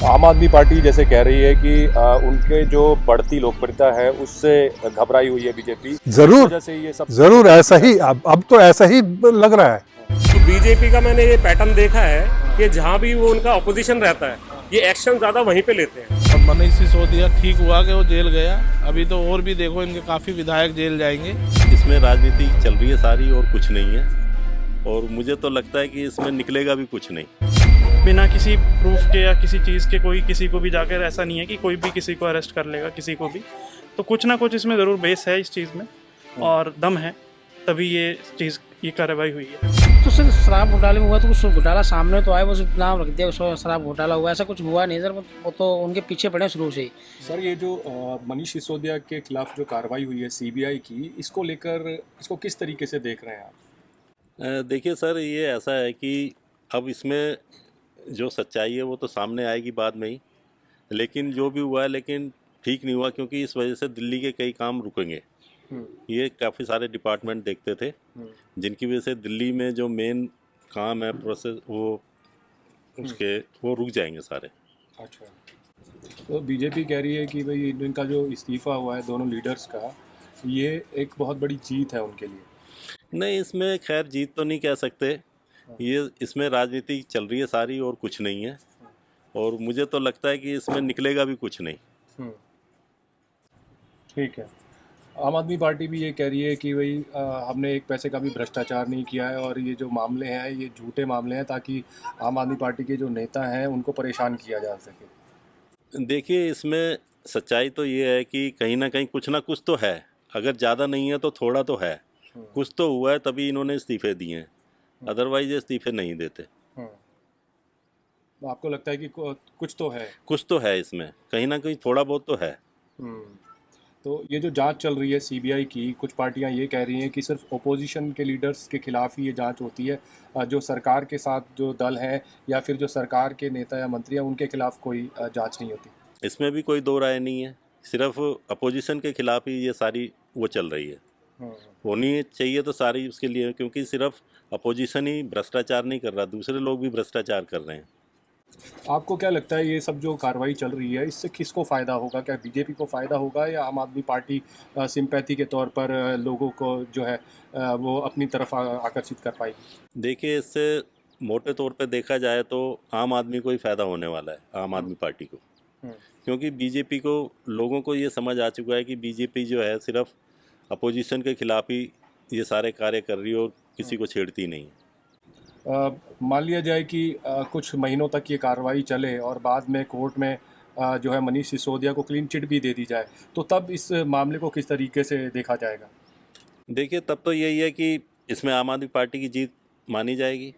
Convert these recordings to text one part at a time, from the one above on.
आम आदमी पार्टी जैसे कह रही है कि उनके जो बढ़ती लोकप्रियता है उससे घबराई हुई है बीजेपी, इस जरूर वजह से ये सब जरूर ऐसा ही अब तो ऐसा ही लग रहा है। तो बीजेपी का मैंने ये पैटर्न देखा है कि जहाँ भी वो उनका अपोजिशन रहता है ये एक्शन ज़्यादा वहीं पे लेते हैं। अब मनीष सिसोदिया ठीक हुआ कि वो जेल गया, अभी तो और भी देखो इनके काफ़ी विधायक जेल जाएंगे। इसमें राजनीति चल रही है सारी और कुछ नहीं है, और मुझे तो लगता है कि इसमें निकलेगा भी कुछ नहीं। बिना किसी प्रूफ के या किसी चीज़ के कोई किसी को भी जाकर, ऐसा नहीं है कि कोई भी किसी को अरेस्ट कर लेगा किसी को भी, तो कुछ ना कुछ इसमें ज़रूर बेस है इस चीज़ में और दम है, तभी ये कार्रवाई हुई है। तो सर शराब घोटाले में हुआ तो कुछ घोटाला सामने तो आया, बस नाम रख दिया उसको शराब घोटाला हुआ, ऐसा कुछ हुआ नहीं सर। वो तो उनके पीछे पड़े शुरू से ही। सर ये जो मनीष सिसोदिया के खिलाफ जो कार्रवाई हुई है सीबीआई की, इसको लेकर इसको किस तरीके से देख रहे हैं आप? देखिए सर, ये ऐसा है कि अब इसमें जो सच्चाई है वो तो सामने आएगी बाद में ही, लेकिन जो भी हुआ है लेकिन ठीक नहीं हुआ, क्योंकि इस वजह से दिल्ली के कई काम रुकेंगे। ये काफ़ी सारे डिपार्टमेंट देखते थे जिनकी वजह से दिल्ली में जो मेन काम है प्रोसेस वो रुक जाएंगे सारे। अच्छा, तो बीजेपी कह रही है कि भाई इनका जो इस्तीफा हुआ है दोनों लीडर्स का, ये एक बहुत बड़ी जीत है उनके लिए। नहीं, इसमें खैर जीत तो नहीं कह सकते, ये इसमें राजनीति चल रही है सारी और कुछ नहीं है, और मुझे तो लगता है कि इसमें निकलेगा भी कुछ नहीं। ठीक है। आम आदमी पार्टी भी ये कह रही है कि भाई हमने एक पैसे का भी भ्रष्टाचार नहीं किया है और ये जो मामले हैं ये झूठे मामले हैं, ताकि आम आदमी पार्टी के जो नेता हैं उनको परेशान किया जा सके। देखिए, इसमें सच्चाई तो ये है कि कहीं ना कहीं कुछ ना कुछ तो है, अगर ज़्यादा नहीं है तो थोड़ा तो है, कुछ तो हुआ है तभी इन्होंने इस्तीफे दिए हैं, अदरवाइज ये इस्तीफे नहीं देते। तो आपको लगता है कि कुछ तो है? कुछ तो है इसमें, कहीं ना कहीं थोड़ा बहुत तो है। तो ये जो जांच चल रही है सीबीआई की, कुछ पार्टियां ये कह रही हैं कि सिर्फ ओपोजिशन के लीडर्स के खिलाफ ही ये जांच होती है, जो सरकार के साथ जो दल है या फिर जो सरकार के नेता या मंत्री हैं उनके खिलाफ कोई जांच नहीं होती। इसमें भी कोई दो राय नहीं है, सिर्फ अपोजिशन के खिलाफ ही ये सारी वो चल रही है। होनी चाहिए तो सारी उसके लिए, क्योंकि सिर्फ अपोजिशन ही भ्रष्टाचार नहीं कर रहा, दूसरे लोग भी भ्रष्टाचार कर रहे हैं। आपको क्या लगता है ये सब जो कार्रवाई चल रही है इससे किसको फ़ायदा होगा? क्या बीजेपी को फ़ायदा होगा या आम आदमी पार्टी सिंपैथी के तौर पर लोगों को जो है वो अपनी तरफ आकर्षित कर पाएगी? देखिए, इससे मोटे तौर पे देखा जाए तो आम आदमी को ही फ़ायदा होने वाला है, आम आदमी पार्टी को, क्योंकि बीजेपी को लोगों को ये समझ आ चुका है कि बीजेपी जो है सिर्फ अपोजिशन के खिलाफ ही ये सारे कार्य कर रही है और किसी को छेड़ती नहीं है। मान लिया जाए कि कुछ महीनों तक ये कार्रवाई चले और बाद में कोर्ट में जो है मनीष सिसोदिया को क्लीन चिट भी दे दी जाए, तो तब इस मामले को किस तरीके से देखा जाएगा? देखिए, तब तो यही है कि इसमें आम आदमी पार्टी की जीत मानी जाएगी।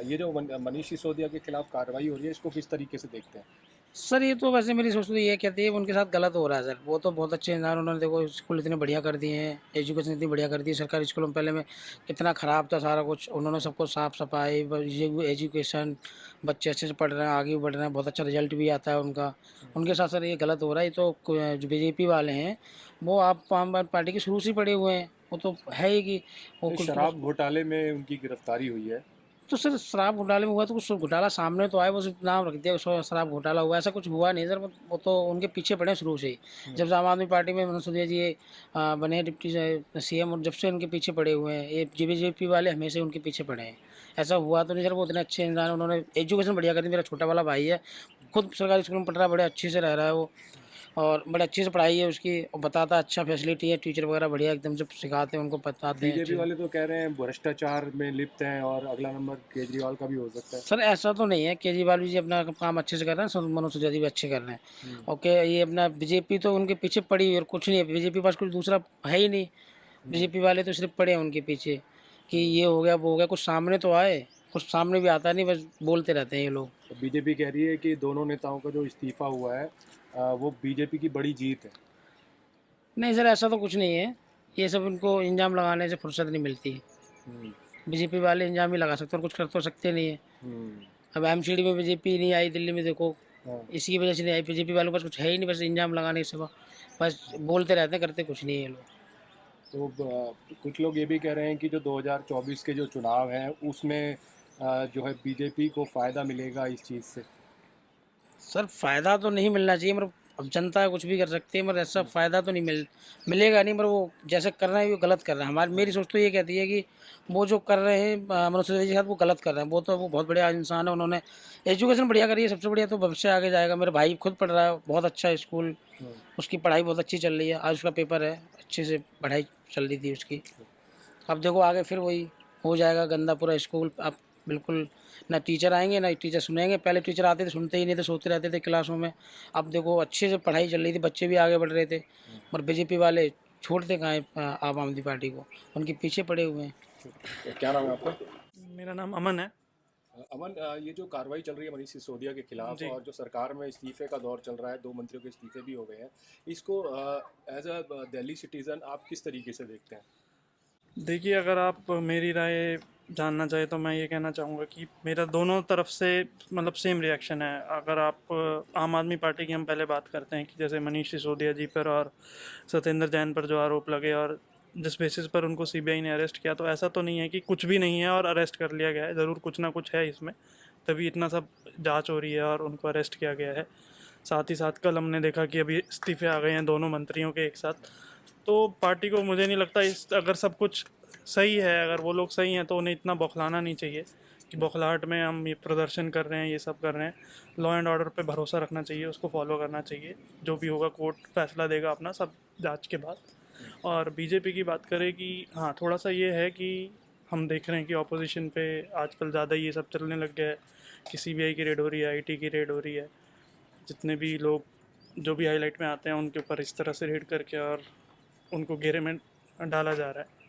ये जो मनीष सिसोदिया के खिलाफ कार्रवाई हो रही है इसको किस तरीके से देखते हैं? सर ये तो वैसे मेरी सोच तो ये कहती है उनके साथ गलत हो रहा है सर। वो तो बहुत अच्छे इंसान, उन्होंने देखो स्कूल इतने बढ़िया कर दिए हैं, एजुकेशन इतनी बढ़िया कर दी है। सरकारी स्कूलों में पहले में कितना ख़राब था सारा कुछ, उन्होंने सबको साफ सफाई, एजुकेशन, बच्चे अच्छे से पढ़ रहे हैं, आगे भी बढ़ रहे हैं, बहुत अच्छा रिजल्ट भी आता है उनका। उनके साथ सर ये गलत हो रहा है। ये तो जो बीजेपी वाले हैं वो आप आम आदमी पार्टी के शुरू से पड़े हुए हैं, वो तो है ही कि वो कुछ शराब घोटाले में उनकी गिरफ्तारी हुई है। तो सर शराब घोटाले में हुआ तो कुछ घोटाला सामने तो आया, बस नाम रख दिया उसको शराब घोटाला हुआ, ऐसा कुछ हुआ नहीं सर। वो तो उनके पीछे पड़े शुरू से ही। जब से आम आदमी पार्टी में मनोज सिसोदिया जी बने हैं डिप्टी सीएम, और जब से उनके पीछे पड़े हुए हैं ये बीजेपी वाले, हमेशा उनके पीछे पड़े हैं। ऐसा हुआ तो नहीं सर, वो इतने अच्छे इंसान हैं, उन्होंने एजुकेशन बढ़िया कर दी। मेरा छोटा वाला भाई है, खुद सरकारी स्कूल में पढ़ रहा है, बड़े अच्छे से रह रहा है वो, और बड़े अच्छे से पढ़ाई है उसकी, और बताता अच्छा फैसिलिटी है, टीचर वगैरह बढ़िया एकदम से सिखाते हैं उनको, बताते हैं। बीजेपी वाले तो कह रहे हैं भ्रष्टाचार में लिप्त हैं और अगला नंबर केजरीवाल का भी हो सकता है। सर ऐसा तो नहीं है, केजरीवाल जी अपना काम अच्छे से कर रहे हैं, मनोज सिसोदिया भी अच्छे कर रहे हैं। ओके, ये अपना बीजेपी तो उनके पीछे पड़ी हुई और कुछ नहीं है, बीजेपी के पास कुछ दूसरा है ही नहीं। बीजेपी वाले तो सिर्फ पड़े हैं उनके पीछे कि ये हो गया वो हो गया, कुछ सामने तो आए, कुछ सामने भी आता नहीं, बस बोलते रहते हैं ये लोग। तो बीजेपी कह रही है कि दोनों नेताओं का जो इस्तीफा हुआ है वो बीजेपी की बड़ी जीत है। नहीं सर, ऐसा तो कुछ नहीं है, ये सब उनको इंजाम लगाने से फुर्सत नहीं मिलती। बीजेपी वाले इंजाम ही लगा सकते और कुछ कर तो सकते नहीं है। अब एमसीडी में बीजेपी नहीं आई, दिल्ली में देखो इसी की वजह से नहीं आई। बीजेपी वालों के पास कुछ है ही नहीं, बस इंजाम लगाने के सिवा, बस बोलते रहते हैं, करते कुछ नहीं है ये लोग। तो कुछ लोग ये भी कह रहे हैं कि जो 2024 के जो चुनाव हैं उसमें जो है बीजेपी को फ़ायदा मिलेगा इस चीज़ से। सर फ़ायदा तो नहीं मिलना चाहिए, मगर अब जनता कुछ भी कर सकती है, मगर ऐसा फ़ायदा तो नहीं मिलेगा नहीं, मगर वो जैसे कर रहे हैं वो गलत कर रहे हैं। मेरी सोच तो ये कहती है कि वो जो कर रहे हैं मनोज सिसोदिया के साथ वो गलत कर रहे हैं। वो बहुत बढ़िया इंसान है, उन्होंने एजुकेशन बढ़िया करी है, सबसे बढ़िया तो भविष्य आगे जाएगा। मेरा भाई खुद पढ़ रहा है, बहुत अच्छा स्कूल, उसकी पढ़ाई बहुत अच्छी चल रही है। आज उसका पेपर है, अच्छे से पढ़ाई चल रही थी उसकी। अब देखो आगे फिर वही हो जाएगा गंदा पूरा स्कूल। अब बिल्कुल ना टीचर आएंगे ना टीचर सुनेंगे। पहले टीचर आते थे, सुनते ही नहीं थे, सोते रहते थे क्लासों में। अब देखो अच्छे से पढ़ाई चल रही थी, बच्चे भी आगे बढ़ रहे थे, और बीजेपी वाले छोड़ते कहाँ हैं आम आदमी पार्टी को, उनके पीछे पड़े हुए हैं। क्या नाम है आपका? मेरा नाम अमन है। अमन, ये जो कार्रवाई चल रही है मनीष सिसोदिया के खिलाफ जी। और जो सरकार में इस्तीफे का दौर चल रहा है, 2 मंत्रियों के इस्तीफे भी हो गए हैं, इसको एज अ दिल्ली सिटीजन आप किस तरीके से देखते हैं? देखिए, अगर आप मेरी राय जानना चाहे तो मैं ये कहना चाहूँगा कि मेरा दोनों तरफ से मतलब सेम रिएक्शन है। अगर आप आम आदमी पार्टी की हम पहले बात करते हैं कि जैसे मनीष सिसोदिया जी पर और सत्येंद्र जैन पर जो आरोप लगे और जिस बेसिस पर उनको सीबीआई ने अरेस्ट किया, तो ऐसा तो नहीं है कि कुछ भी नहीं है और अरेस्ट कर लिया गया है। ज़रूर कुछ ना कुछ है इसमें, तभी इतना सब जांच हो रही है और उनको अरेस्ट किया गया है। साथ ही साथ कल हमने देखा कि अभी इस्तीफे आ गए हैं दोनों मंत्रियों के एक साथ। तो पार्टी को मुझे नहीं लगता अगर सब कुछ सही है, अगर वो लोग सही हैं, तो उन्हें इतना बौखलाना नहीं चाहिए कि बौखलाहट में हम ये प्रदर्शन कर रहे हैं, ये सब कर रहे हैं। लॉ एंड ऑर्डर पे भरोसा रखना चाहिए, उसको फॉलो करना चाहिए। जो भी होगा कोर्ट फैसला देगा अपना, सब जांच के बाद। और बीजेपी की बात करें कि हाँ, थोड़ा सा ये है कि हम देख रहे हैं कि ऑपोजिशन पे आजकल ज़्यादा ये सब चलने लग गया है कि सीबीआई की रेड हो रही है, आईटी की रेड हो रही है। जितने भी लोग जो भी हाईलाइट में आते हैं उनके ऊपर इस तरह से रेड करके और उनको घेरे में डाला जा रहा है।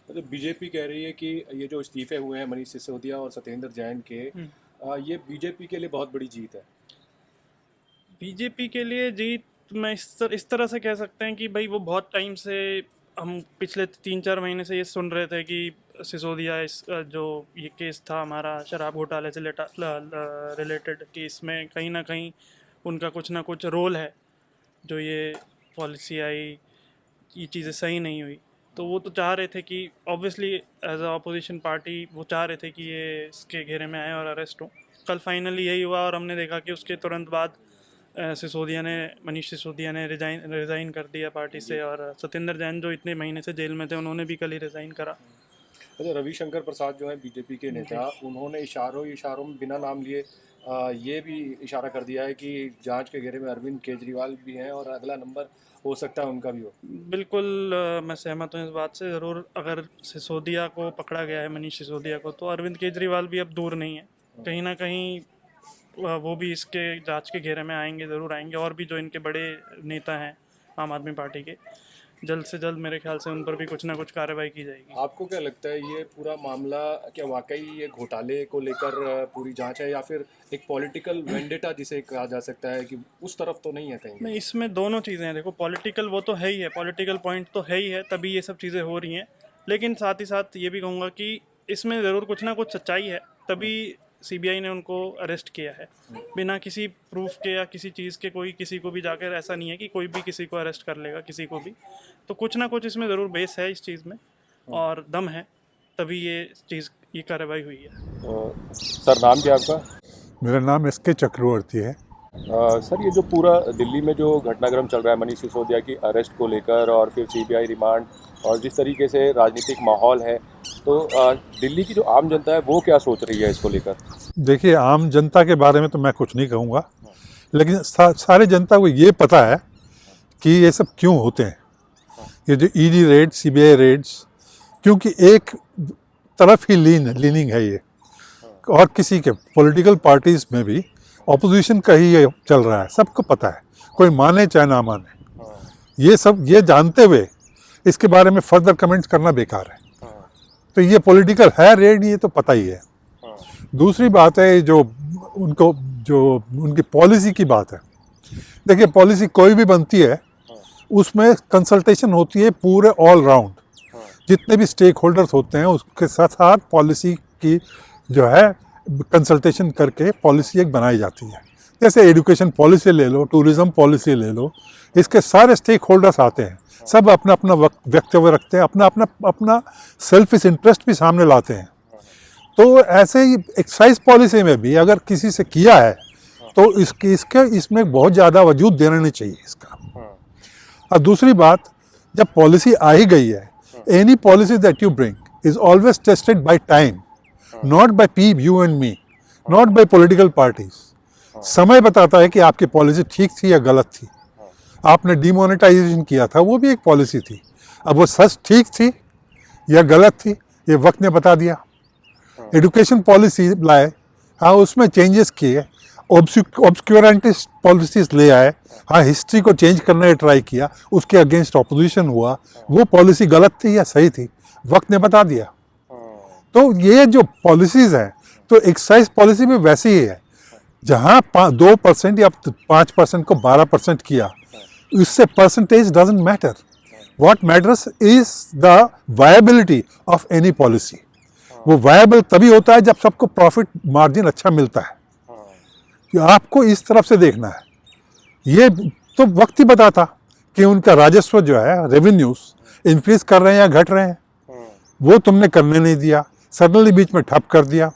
तो बीजेपी कह रही है कि ये जो इस्तीफे हुए हैं मनीष सिसोदिया और सत्येंद्र जैन के, ये बीजेपी के लिए बहुत बड़ी जीत है। बीजेपी के लिए जीत मैं इस तरह से कह सकते हैं कि भाई वो बहुत टाइम से, हम पिछले 3-4 महीने से ये सुन रहे थे कि सिसोदिया जो ये केस था हमारा शराब घोटाले से रिलेटेड, कि इसमें कहीं ना कहीं उनका कुछ ना कुछ रोल है। जो ये पॉलिसी आई, ये चीज़ें सही नहीं हुई, तो वो तो चाह रहे थे कि obviously as a opposition party वो चाह रहे थे कि ये इसके घेरे में आए और अरेस्ट हो। कल फाइनली यही हुआ और हमने देखा कि उसके तुरंत बाद मनीष सिसोदिया ने रिज़ाइन कर दिया पार्टी से, और सत्येंद्र जैन जो इतने महीने से जेल में थे उन्होंने भी कल ही रिज़ाइन करा। अच्छा, रविशंकर प्रसाद जो है बीजेपी के नेता, उन्होंने इशारों में बिना नाम लिए ये भी इशारा कर दिया है कि जांच के घेरे में अरविंद केजरीवाल भी हैं और अगला नंबर हो सकता है उनका भी हो। बिल्कुल मैं सहमत हूँ इस बात से। ज़रूर अगर सिसोदिया को पकड़ा गया है, मनीष सिसोदिया को, तो अरविंद केजरीवाल भी अब दूर नहीं है। कहीं ना कहीं वो भी इसके जांच के घेरे में आएंगे, ज़रूर आएंगे। और भी जो इनके बड़े नेता हैं आम आदमी पार्टी के, जल्द से जल्द मेरे ख्याल से उन पर भी कुछ ना कुछ कार्रवाई की जाएगी। आपको क्या लगता है, ये पूरा मामला क्या वाकई ये घोटाले को लेकर पूरी जांच है, या फिर एक पॉलिटिकल वेंडेटा जिसे कहा जा सकता है कि उस तरफ तो नहीं है कहीं? नहीं, इसमें दोनों चीज़ें हैं। देखो, पॉलिटिकल वो तो है ही है, पॉलिटिकल पॉइंट तो है ही है, तभी ये सब चीज़ें हो रही हैं। लेकिन साथ ही साथ ये भी कहूँगा कि इसमें ज़रूर कुछ ना कुछ सच्चाई है, तभी सीबीआई ने उनको अरेस्ट किया है। बिना किसी प्रूफ के या किसी चीज़ के कोई किसी को भी जाकर, ऐसा नहीं है कि कोई भी किसी को अरेस्ट कर लेगा, किसी को भी। तो कुछ ना कुछ इसमें ज़रूर बेस है इस चीज़ में, और दम है, तभी ये कार्रवाई हुई है। सर, नाम क्या आपका? मेरा नाम एसके चक्रवर्ती है। सर, ये जो पूरा दिल्ली में जो घटनाक्रम चल रहा है मनीष सिसोदिया की अरेस्ट को लेकर, और फिर सीबीआई रिमांड, और जिस तरीके से राजनीतिक माहौल है, तो दिल्ली की जो आम जनता है वो क्या सोच रही है इसको लेकर? देखिए, आम जनता के बारे में तो मैं कुछ नहीं कहूँगा, लेकिन सारे जनता को ये पता है कि ये सब क्यों होते हैं। ये जो ईडी रेड, सीबीआई रेड्स, क्योंकि एक तरफ ही लीनिंग है ये, और किसी के पॉलिटिकल पार्टीज में भी ऑपोजिशन का ही ये चल रहा है, सबको पता है, कोई माने चाहे ना माने। ये जानते हुए इसके बारे में फर्दर कमेंट्स करना बेकार है। तो ये पॉलिटिकल है रेड, ये तो पता ही है। दूसरी बात है जो उनकी पॉलिसी की बात है। देखिए, पॉलिसी कोई भी बनती है उसमें कंसल्टेशन होती है पूरे ऑल राउंड, जितने भी स्टेक होल्डर्स होते हैं उसके साथ साथ पॉलिसी की जो है कंसल्टेशन करके पॉलिसी एक बनाई जाती है। जैसे एजुकेशन पॉलिसी ले लो, टूरिज्म पॉलिसी ले लो, इसके सारे स्टेक होल्डर्स आते हैं, सब अपना अपना वक्तव्य रखते हैं, अपना सेल्फिश इंटरेस्ट भी सामने लाते हैं। तो ऐसे ही एक्साइज पॉलिसी में भी अगर किसी से किया है तो इसमें बहुत ज़्यादा वजूद देना नहीं चाहिए इसका। और दूसरी बात, जब पॉलिसी आ ही गई है, any policy that you bring is always tested by time, not by you and me, not by political parties. समय बताता है कि आपकी पॉलिसी ठीक थी या गलत थी। आपने डिमोनेटाइजेशन किया था, वो भी एक पॉलिसी थी। अब वो सच ठीक थी या गलत थी, ये वक्त ने बता दिया। एजुकेशन पॉलिसी लाए, हाँ उसमें चेंजेस किए, ऑब्सक्यूरेंटिस्ट पॉलिसीज ले आए, हाँ हिस्ट्री को चेंज करने का ट्राई किया, उसके अगेंस्ट ऑपोजिशन हुआ। वो पॉलिसी गलत थी या सही थी, वक्त ने बता दिया। तो ये जो पॉलिसीज हैं, तो एक्साइज पॉलिसी भी वैसी ही है। जहाँ 2% या 5% को 12% किया, इससे percentage doesn't matter. What matters is the viability of any policy. वो वायबल तभी होता है जब सबको प्रॉफिट मार्जिन अच्छा मिलता है। कि आपको इस तरफ से देखना है। ये तो वक्त ही बताता कि उनका राजस्व जो है, रेवेन्यूज इंक्रीज कर रहे हैं या घट रहे हैं। वो तुमने करने नहीं दिया, सडनली बीच में ठप कर दिया।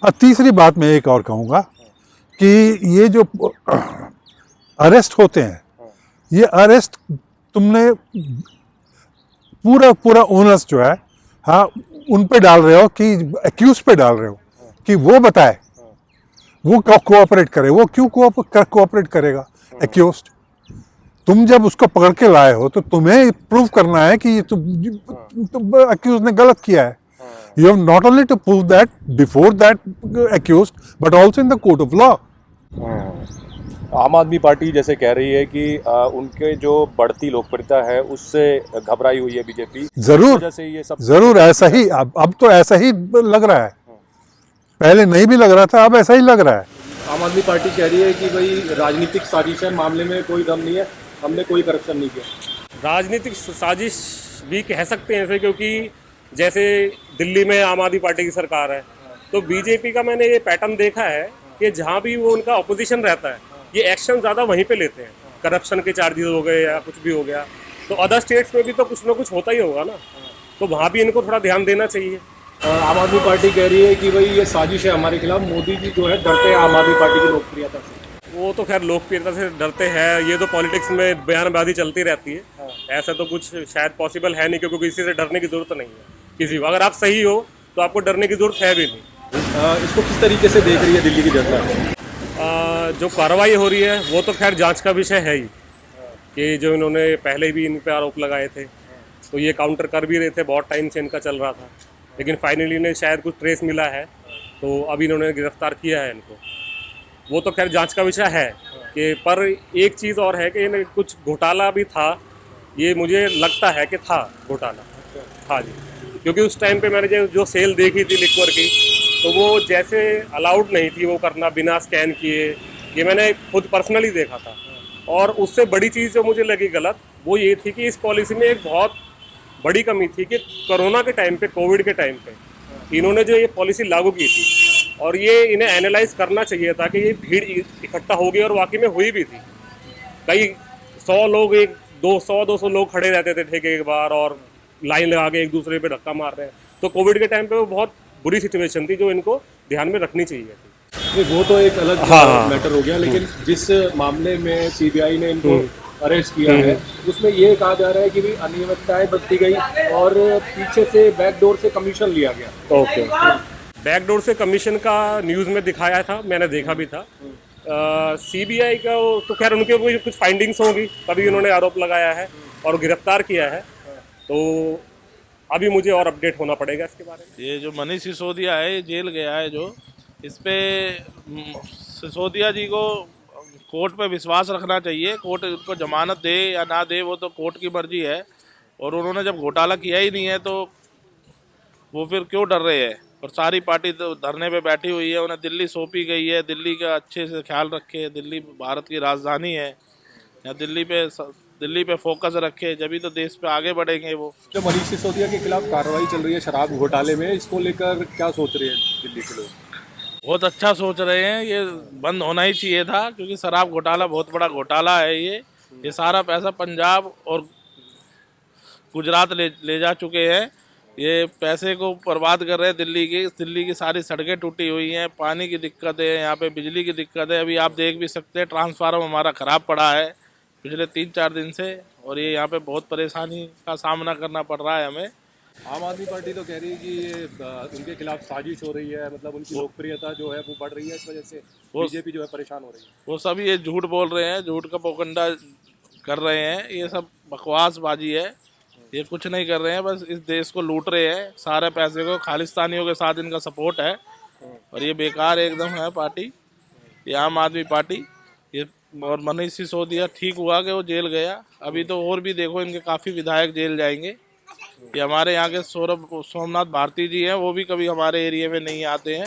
और तीसरी बात मैं एक और कहूँगा कि ये जो अरेस्ट होते हैं, ये अरेस्ट तुमने पूरा ओनर्स जो है, हाँ उन पे डाल रहे हो कि एक्यूज पे डाल रहे हो कि वो बताए, वो कोऑपरेट करे। वो क्यों कोऑपरेट करेगा एक्यूज? तुम जब उसको पकड़ के लाए हो तो तुम्हें प्रूव करना है कि एक्यूज ने गलत किया है। You have not only to prove that before that accused, but also in the court of law. आम आदमी पार्टी जैसे कह रही है कि उनके जो बढ़ती लोकप्रियता है उससे घबराई हुई है बीजेपी। जरूर से ये सब जरूर ऐसा ही, अब तो ऐसा ही लग रहा है। पहले नहीं भी लग रहा था, अब ऐसा ही लग रहा है। आम आदमी पार्टी कह रही है कि भाई राजनीतिक साजिश है, मामले में कोई दम नहीं है, हमने कोई करप्शन नहीं किया। राजनीतिक साजिश भी कह सकते हैं ऐसे, क्योंकि जैसे दिल्ली में आम आदमी पार्टी की सरकार है, तो बीजेपी का मैंने ये पैटर्न देखा है कि जहाँ भी वो उनका अपोजिशन रहता है, ये एक्शन ज़्यादा वहीं पे लेते हैं। करप्शन के चार्जेस हो गए या कुछ भी हो गया, तो अदर स्टेट्स में भी तो कुछ ना कुछ होता ही होगा ना, तो वहाँ भी इनको थोड़ा ध्यान देना चाहिए। आम आदमी पार्टी कह रही है कि भाई ये साजिश है हमारे खिलाफ, मोदी जी जो है डरते हैं आम आदमी पार्टी की लोकप्रियता से। वो तो खैर लोकप्रियता से डरते हैं, ये तो पॉलिटिक्स में बयानबाजी चलती रहती है। ऐसा तो कुछ शायद पॉसिबल है नहीं, क्योंकि किसी से डरने की जरूरत नहीं है। किसी को अगर आप सही हो तो आपको डरने की जरूरत है भी नहीं। इसको किस तरीके से देख रही है दिल्ली की जनता? जो कार्रवाई हो रही है वो तो खैर जांच का विषय है ही, कि जो इन्होंने पहले भी इन पे आरोप लगाए थे, तो ये काउंटर कर भी रहे थे, बहुत टाइम से इनका चल रहा था, लेकिन फाइनली इन्हें शायद कुछ ट्रेस मिला है, तो अभी इन्होंने गिरफ्तार किया है इनको। वो तो खैर जांच का विषय है कि, पर एक चीज़ और है कि इन्हें कुछ घोटाला भी था, ये मुझे लगता है कि था घोटाला। हाँ जी, क्योंकि उस टाइम पे मैंने जो सेल देखी थी लिक्वर की, तो वो जैसे अलाउड नहीं थी वो करना बिना स्कैन किए, ये मैंने खुद पर्सनली देखा था। और उससे बड़ी चीज़ जो मुझे लगी गलत, वो ये थी कि इस पॉलिसी में एक बहुत बड़ी कमी थी कि कोरोना के टाइम पे, कोविड के टाइम पे इन्होंने जो ये पॉलिसी लागू की थी, और ये इन्हें एनालाइज करना चाहिए था कि ये भीड़ इकट्ठा हो गई, और वाकई में हुई भी थी। कई 100 लोग, 200 लोग खड़े रहते थे ठेके के बाहर और लाइन लगा के एक दूसरे पे धक्का मार रहे हैं, तो कोविड के टाइम पे वो बहुत बुरी सिचुएशन थी जो इनको ध्यान में रखनी चाहिए थी। वो तो एक अलग मैटर हो गया, लेकिन जिस मामले में सीबीआई ने इनको अरेस्ट किया है, उसमें ये कहा जा रहा है कि भी अनियमितताएं बरती गई और पीछे से बैकडोर से कमीशन लिया गया। ओके, बैकडोर से कमीशन का न्यूज़ में दिखाया था, मैंने देखा भी था। सीबीआई का तो खैर उनके कोई कुछ फाइंडिंग्स होंगी, तभी उन्होंने आरोप लगाया है और गिरफ्तार किया है, तो अभी मुझे और अपडेट होना पड़ेगा इसके बारे में। ये जो मनीष सिसोदिया है, ये जेल गया है, जो इस पे सिसोदिया जी को कोर्ट पे विश्वास रखना चाहिए। कोर्ट उनको जमानत दे या ना दे, वो तो कोर्ट की मर्जी है। और उन्होंने जब घोटाला किया ही नहीं है तो वो फिर क्यों डर रहे हैं? और सारी पार्टी तो धरने पे बैठी हुई है, उन्हें दिल्ली सौंपी गई है। दिल्ली का अच्छे से ख्याल रखे, दिल्ली भारत की राजधानी है, या दिल्ली पे फोकस रखे, जभी तो देश पे आगे बढ़ेंगे। वो जो मनीष सिसोदिया के खिलाफ कार्रवाई चल रही है शराब घोटाले में, इसको लेकर क्या सोच रहे हैं दिल्ली के लोग? बहुत अच्छा सोच रहे हैं, ये बंद होना ही चाहिए था, क्योंकि शराब घोटाला बहुत बड़ा घोटाला है। ये सारा पैसा पंजाब और गुजरात ले जा चुके हैं, ये पैसे को बर्बाद कर रहे हैं। दिल्ली की सारी सड़कें टूटी हुई हैं, पानी की दिक्कत है, यहाँ पे बिजली की दिक्कत है। अभी आप देख भी सकते हैं ट्रांसफार्मर हमारा ख़राब पड़ा है पिछले 3-4 दिन से, और ये यहाँ पे बहुत परेशानी का सामना करना पड़ रहा है हमें। आम आदमी पार्टी तो कह रही है कि ये उनके खिलाफ साजिश हो रही है, मतलब उनकी लोकप्रियता जो है वो बढ़ रही है, इस वजह से बीजेपी जो है परेशान हो रही है। वो सब ये झूठ बोल रहे हैं, झूठ का पोकंडा कर रहे हैं। ये सब बकवासबाजी है, ये कुछ नहीं कर रहे हैं, बस इस देश को लूट रहे हैं। सारे पैसे को खालिस्तानियों के साथ इनका सपोर्ट है, और ये बेकार एकदम है पार्टी, ये आम आदमी पार्टी। ये और मनीष सिसोदिया ठीक हुआ कि वो जेल गया, अभी तो और भी देखो इनके काफ़ी विधायक जेल जाएंगे। ये हमारे यहाँ के सोमनाथ भारती जी हैं, वो भी कभी हमारे एरिया में नहीं आते हैं।